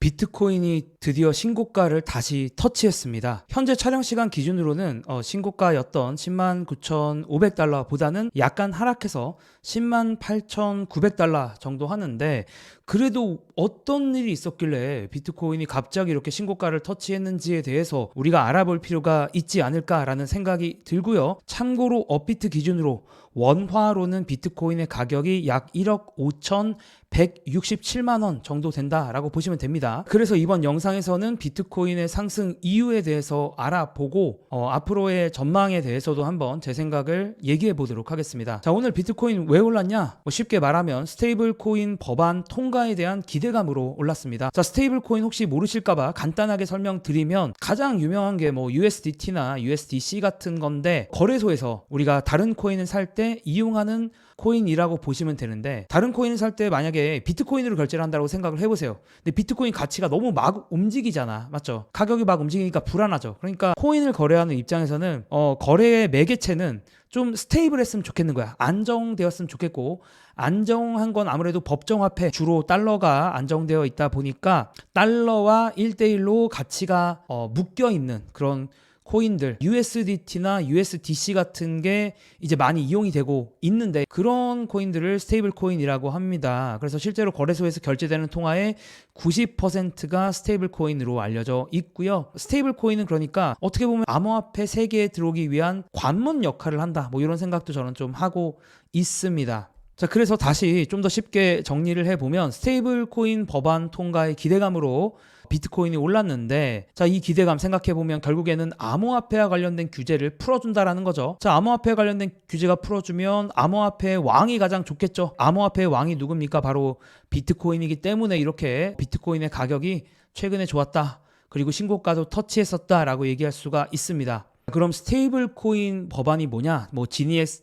비트코인이 드디어 신고가를 다시 터치했습니다. 현재 촬영 시간 기준으로는 신고가였던 109,500달러보다는 약간 하락해서 108,900달러 정도 하는데, 그래도 어떤 일이 있었길래 비트코인이 갑자기 이렇게 신고가를 터치했는지에 대해서 우리가 알아볼 필요가 있지 않을까라는 생각이 들고요. 참고로 업비트 기준으로 원화로는 비트코인의 가격이 약 1억 5,167만 원 정도 된다라고 보시면 됩니다. 그래서 이번 영상에서는 비트코인의 상승 이유에 대해서 알아보고 앞으로의 전망에 대해서도 한번 제 생각을 얘기해 보도록 하겠습니다. 자, 오늘 비트코인 왜 올랐냐? 쉽게 말하면 스테이블 코인 법안 통과에 대한 기대감으로 올랐습니다. 자, 스테이블 코인 혹시 모르실까봐 간단하게 설명드리면, 가장 유명한 게 USDT나 USDC 같은 건데, 거래소에서 우리가 다른 코인을 살 때 이용하는 코인이라고 보시면 되는데, 다른 코인을 살 때 만약에 비트코인으로 결제를 한다고 생각을 해보세요. 근데 비트코인 가치가 너무 막 움직이잖아, 맞죠? 가격이 막 움직이니까 불안하죠. 그러니까 코인을 거래하는 입장에서는 거래의 매개체는 좀 스테이블했으면 좋겠는 거야. 안정되었으면 좋겠고, 안정한 건 아무래도 법정화폐, 주로 달러가 안정되어 있다 보니까 달러와 1대1로 가치가 묶여 있는 그런 코인들, USDT나 USDC 같은 게 이제 많이 이용이 되고 있는데, 그런 코인들을 스테이블 코인이라고 합니다. 그래서 실제로 거래소에서 결제되는 통화의 90%가 스테이블 코인으로 알려져 있고요. 스테이블 코인은 그러니까 어떻게 보면 암호화폐 세계에 들어오기 위한 관문 역할을 한다, 이런 생각도 저는 좀 하고 있습니다. 자, 그래서 다시 좀 더 쉽게 정리를 해보면, 스테이블 코인 법안 통과의 기대감으로 비트코인이 올랐는데, 자, 이 기대감 생각해보면 결국에는 암호화폐와 관련된 규제를 풀어준다라는 거죠. 자, 암호화폐와 관련된 규제가 풀어주면 암호화폐의 왕이 가장 좋겠죠. 암호화폐의 왕이 누굽니까? 바로 비트코인이기 때문에 이렇게 비트코인의 가격이 최근에 좋았다, 그리고 신고가도 터치했었다라고 얘기할 수가 있습니다. 그럼 스테이블 코인 법안이 뭐냐?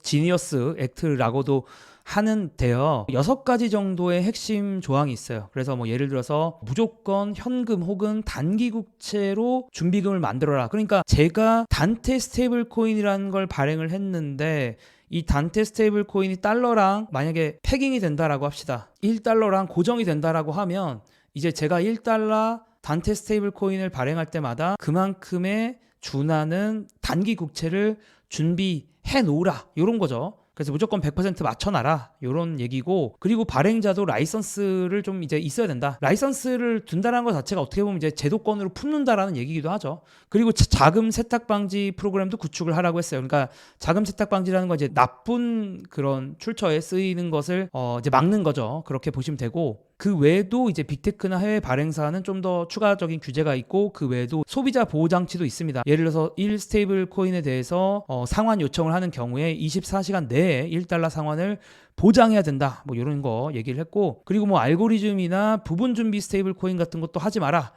지니어스 액트라고도 하는데요. 6가지 정도의 핵심 조항이 있어요. 그래서 예를 들어서 무조건 현금 혹은 단기 국채로 준비금을 만들어라. 그러니까 제가 단테 스테이블 코인이라는 걸 발행을 했는데, 이 단테 스테이블 코인이 달러랑 만약에 패깅이 된다라고 합시다. 1달러랑 고정이 된다라고 하면, 이제 제가 1달러 단테 스테이블 코인을 발행할 때마다 그만큼의 준하는 단기 국채를 준비해 놓으라, 이런 거죠. 그래서 무조건 100% 맞춰놔라, 이런 얘기고, 그리고 발행자도 라이선스를 좀 이제 있어야 된다. 라이선스를 둔다는 것 자체가 어떻게 보면 이제 제도권으로 품는다라는 얘기기도 하죠. 그리고 자금 세탁 방지 프로그램도 구축을 하라고 했어요. 그러니까 자금 세탁 방지라는 건 이제 나쁜 그런 출처에 쓰이는 것을 이제 막는 거죠. 그렇게 보시면 되고, 그 외에도 이제 빅테크나 해외 발행사는 좀 더 추가적인 규제가 있고, 그 외에도 소비자 보호 장치도 있습니다. 예를 들어서 1 스테이블 코인에 대해서 상환 요청을 하는 경우에 24시간 내에 1달러 상환을 보장해야 된다, 이런 거 얘기를 했고, 그리고 알고리즘이나 부분 준비 스테이블 코인 같은 것도 하지 마라,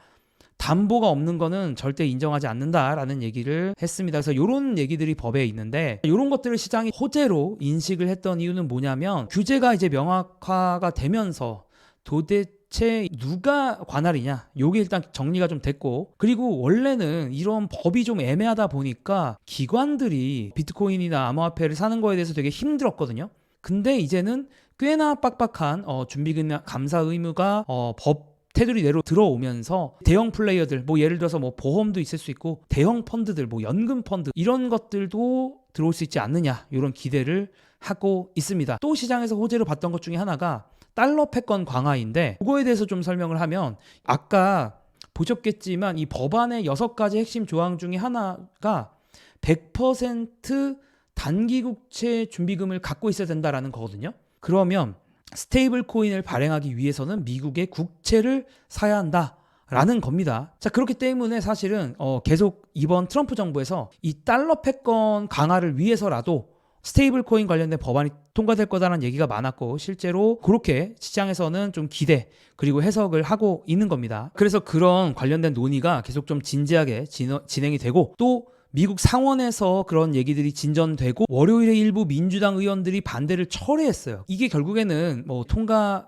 담보가 없는 거는 절대 인정하지 않는다라는 얘기를 했습니다. 그래서 이런 얘기들이 법에 있는데, 이런 것들을 시장이 호재로 인식을 했던 이유는 뭐냐면, 규제가 이제 명확화가 되면서 도대체 누가 관할이냐, 요게 일단 정리가 좀 됐고, 그리고 원래는 이런 법이 좀 애매하다 보니까 기관들이 비트코인이나 암호화폐를 사는 거에 대해서 되게 힘들었거든요. 근데 이제는 꽤나 빡빡한 준비금 감사 의무가 법 테두리 내로 들어오면서 대형 플레이어들, 예를 들어서 보험도 있을 수 있고, 대형 펀드들, 연금 펀드, 이런 것들도 들어올 수 있지 않느냐, 이런 기대를 하고 있습니다. 또 시장에서 호재로 봤던 것 중에 하나가 달러 패권 강화인데, 그거에 대해서 좀 설명을 하면, 아까 보셨겠지만 이 법안의 6가지 핵심 조항 중에 하나가 100% 단기 국채 준비금을 갖고 있어야 된다라는 거거든요. 그러면 스테이블 코인을 발행하기 위해서는 미국의 국채를 사야 한다라는 겁니다. 자, 그렇기 때문에 사실은 계속 이번 트럼프 정부에서 이 달러 패권 강화를 위해서라도 스테이블 코인 관련된 법안이 통과될 거다라는 얘기가 많았고, 실제로 그렇게 시장에서는 좀 기대, 그리고 해석을 하고 있는 겁니다. 그래서 그런 관련된 논의가 계속 좀 진지하게 진행이 되고, 또 미국 상원에서 그런 얘기들이 진전되고, 월요일에 일부 민주당 의원들이 반대를 철회했어요. 이게 결국에는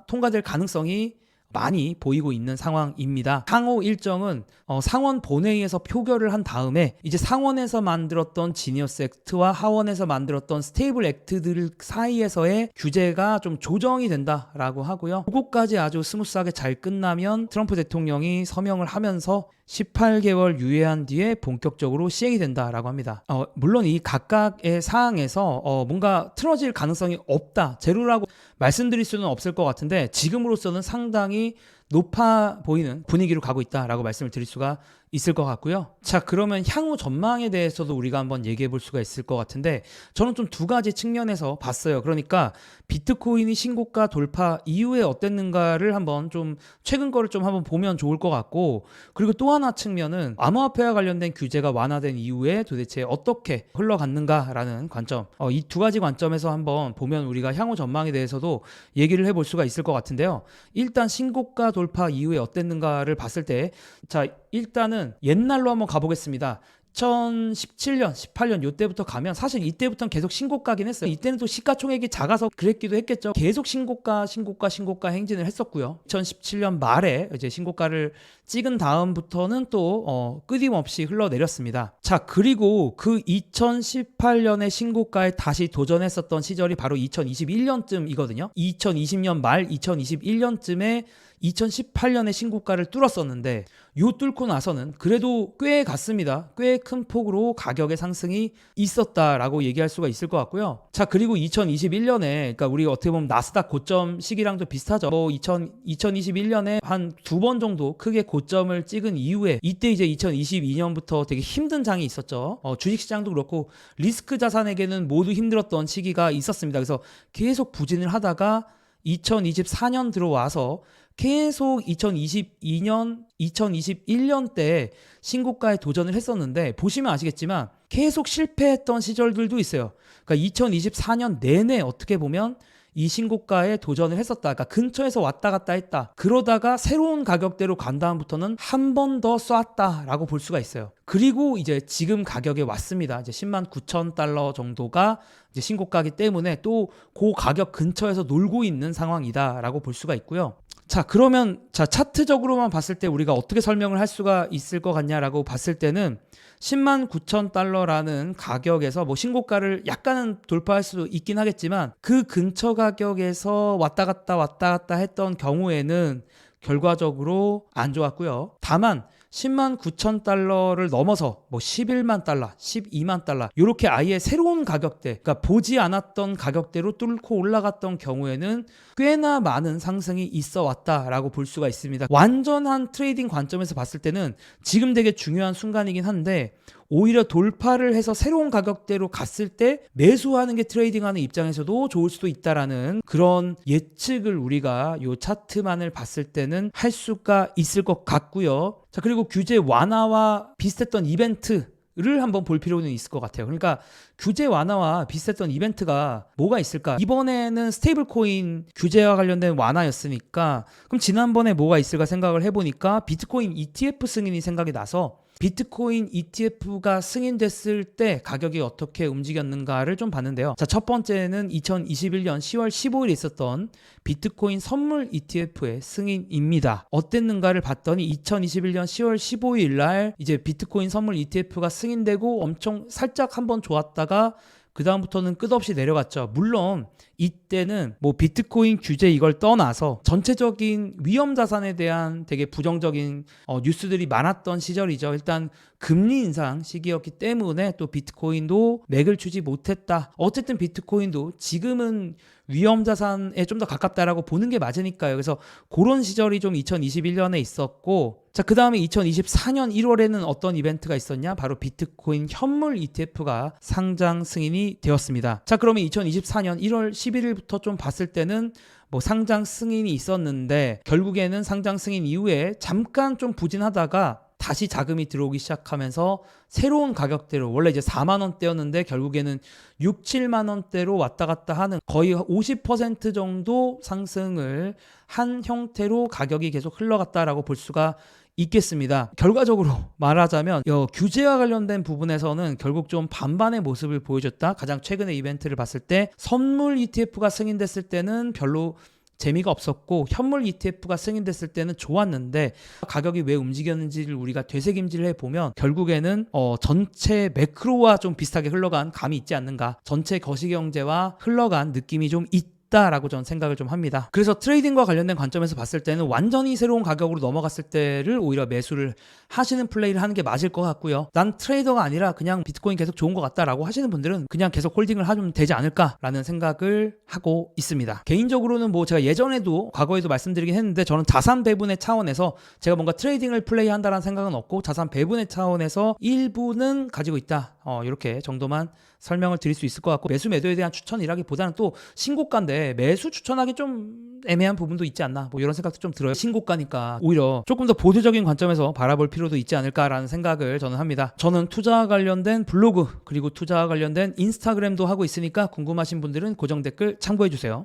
통과될 가능성이 많이 보이고 있는 상황입니다. 향후 일정은 상원 본회의에서 표결을 한 다음에 이제 상원에서 만들었던 지니어스 액트와 하원에서 만들었던 스테이블 액트들 사이에서의 규제가 좀 조정이 된다라고 하고요. 그것까지 아주 스무스하게 잘 끝나면 트럼프 대통령이 서명을 하면서 18개월 유예한 뒤에 본격적으로 시행이 된다라고 합니다. 물론 이 각각의 사항에서 뭔가 틀어질 가능성이 없다, 제로라고 말씀드릴 수는 없을 것 같은데 지금으로서는 상당히 높아 보이는 분위기로 가고 있다라고 말씀을 드릴 수가 있을 것 같고요. 자, 그러면 향후 전망에 대해서도 우리가 한번 얘기해 볼 수가 있을 것 같은데 저는 좀 두 가지 측면에서 봤어요. 그러니까 비트코인이 신고가 돌파 이후에 어땠는가를 한번 좀 최근 거를 좀 한번 보면 좋을 것 같고, 그리고 또 하나 측면은 암호화폐와 관련된 규제가 완화된 이후에 도대체 어떻게 흘러갔는가라는 관점, 이 두 가지 관점에서 한번 보면 우리가 향후 전망에 대해서도 얘기를 해볼 수가 있을 것 같은데요. 일단 신고가 돌파 이후에 어땠는가를 봤을 때, 자, 일단은 옛날로 한번 가보겠습니다. 2017년, 18년 이때부터 가면 사실 이때부터는 계속 신고가긴 했어요. 이때는 또 시가총액이 작아서 그랬기도 했겠죠. 계속 신고가 행진을 했었고요. 2017년 말에 이제 신고가를 찍은 다음부터는 또 끊임없이 흘러내렸습니다. 자, 그리고 그 2018년의 신고가에 다시 도전했었던 시절이 바로 2021년쯤이거든요. 2020년 말 2021년쯤에 2018년에 신고가를 뚫었었는데 요 뚫고 나서는 그래도 꽤 갔습니다. 꽤 큰 폭으로 가격의 상승이 있었다라고 얘기할 수가 있을 것 같고요. 자, 그리고 2021년에 그러니까 우리가 어떻게 보면 나스닥 고점 시기랑도 비슷하죠. 2021년에 한 두 번 정도 크게 고점을 찍은 이후에 이때 이제 2022년부터 되게 힘든 장이 있었죠. 주식시장도 그렇고 리스크 자산에게는 모두 힘들었던 시기가 있었습니다. 그래서 계속 부진을 하다가 2024년 들어와서 계속 2022년, 2021년 때 신고가에 도전을 했었는데 보시면 아시겠지만 계속 실패했던 시절들도 있어요. 그러니까 2024년 내내 어떻게 보면 이 신고가에 도전을 했었다. 그러니까 근처에서 왔다 갔다 했다. 그러다가 새로운 가격대로 간 다음부터는 한 번 더 쐈다라고 볼 수가 있어요. 그리고 이제 지금 가격에 왔습니다. 이제 10만 9천 달러 정도가 이제 신고가이기 때문에 또 그 가격 근처에서 놀고 있는 상황이다라고 볼 수가 있고요. 자, 그러면 차트적으로만 봤을 때 우리가 어떻게 설명을 할 수가 있을 것 같냐라고 봤을 때는 10만 9천 달러라는 가격에서 뭐 신고가를 약간은 돌파할 수도 있긴 하겠지만 그 근처 가격에서 왔다 갔다 했던 경우에는 결과적으로 안 좋았고요. 다만 10만 9천 달러를 넘어서 뭐 11만 달러, 12만 달러 이렇게 아예 새로운 가격대, 그러니까 보지 않았던 가격대로 뚫고 올라갔던 경우에는 꽤나 많은 상승이 있어 왔다라고 볼 수가 있습니다. 완전한 트레이딩 관점에서 봤을 때는 지금 되게 중요한 순간이긴 한데 오히려 돌파를 해서 새로운 가격대로 갔을 때 매수하는 게 트레이딩하는 입장에서도 좋을 수도 있다라는 그런 예측을 우리가 이 차트만을 봤을 때는 할 수가 있을 것 같고요. 자, 그리고 규제 완화와 비슷했던 이벤트를 한번 볼 필요는 있을 것 같아요. 그러니까 규제 완화와 비슷했던 이벤트가 뭐가 있을까? 이번에는 스테이블 코인 규제와 관련된 완화였으니까 그럼 지난번에 뭐가 있을까 생각을 해보니까 비트코인 ETF 승인이 생각이 나서 비트코인 ETF가 승인됐을 때 가격이 어떻게 움직였는가를 좀 봤는데요. 자, 첫 번째는 2021년 10월 15일에 있었던 비트코인 선물 ETF의 승인입니다. 어땠는가를 봤더니 2021년 10월 15일 날 이제 비트코인 선물 ETF가 승인되고 엄청 살짝 한번 좋았다가 그 다음부터는 끝없이 내려갔죠. 물론 이때는 뭐 비트코인 규제 이걸 떠나서 전체적인 위험 자산에 대한 되게 부정적인 뉴스들이 많았던 시절이죠. 일단 금리 인상 시기였기 때문에 또 비트코인도 맥을 추지 못했다. 어쨌든 비트코인도 지금은 위험 자산에 좀 더 가깝다라고 보는 게 맞으니까요. 그래서 그런 시절이 좀 2021년에 있었고, 자, 그 다음에 2024년 1월에는 어떤 이벤트가 있었냐? 바로 비트코인 현물 ETF가 상장 승인이 되었습니다. 자, 그러면 2024년 1월 11일부터 좀 봤을 때는 뭐 상장 승인이 있었는데 결국에는 상장 승인 이후에 잠깐 좀 부진하다가 다시 자금이 들어오기 시작하면서 새로운 가격대로 원래 이제 4만 원대였는데 결국에는 6, 7만 원대로 왔다 갔다 하는 거의 50% 정도 상승을 한 형태로 가격이 계속 흘러갔다라고 볼 수가 있겠습니다. 결과적으로 말하자면 규제와 관련된 부분에서는 결국 좀 반반의 모습을 보여줬다. 가장 최근의 이벤트를 봤을 때 선물 ETF가 승인됐을 때는 별로 재미가 없었고 현물 ETF가 승인됐을 때는 좋았는데 가격이 왜 움직였는지를 우리가 되새김질을 해보면 결국에는 전체 매크로와 좀 비슷하게 흘러간 감이 있지 않는가, 전체 거시경제와 흘러간 느낌이 좀 라고 저는 생각을 좀 합니다. 그래서 트레이딩과 관련된 관점에서 봤을 때는 완전히 새로운 가격으로 넘어갔을 때를 오히려 매수를 하시는 플레이를 하는 게 맞을 것 같고요. 난 트레이더가 아니라 그냥 비트코인 계속 좋은 것 같다라고 하시는 분들은 그냥 계속 홀딩을 하면 되지 않을까라는 생각을 하고 있습니다. 개인적으로는 뭐 제가 예전에도 과거에도 말씀드리긴 했는데 저는 자산 배분의 차원에서 제가 뭔가 트레이딩을 플레이한다라는 생각은 없고 자산 배분의 차원에서 일부는 가지고 있다. 이렇게 정도만 설명을 드릴 수 있을 것 같고, 매수 매도에 대한 추천이라기보다는 또 신고가인데 매수 추천하기 좀 애매한 부분도 있지 않나, 뭐 이런 생각도 좀 들어요. 신고가니까 오히려 조금 더 보수적인 관점에서 바라볼 필요도 있지 않을까라는 생각을 저는 합니다. 저는 투자와 관련된 블로그 그리고 투자와 관련된 인스타그램도 하고 있으니까 궁금하신 분들은 고정 댓글 참고해 주세요.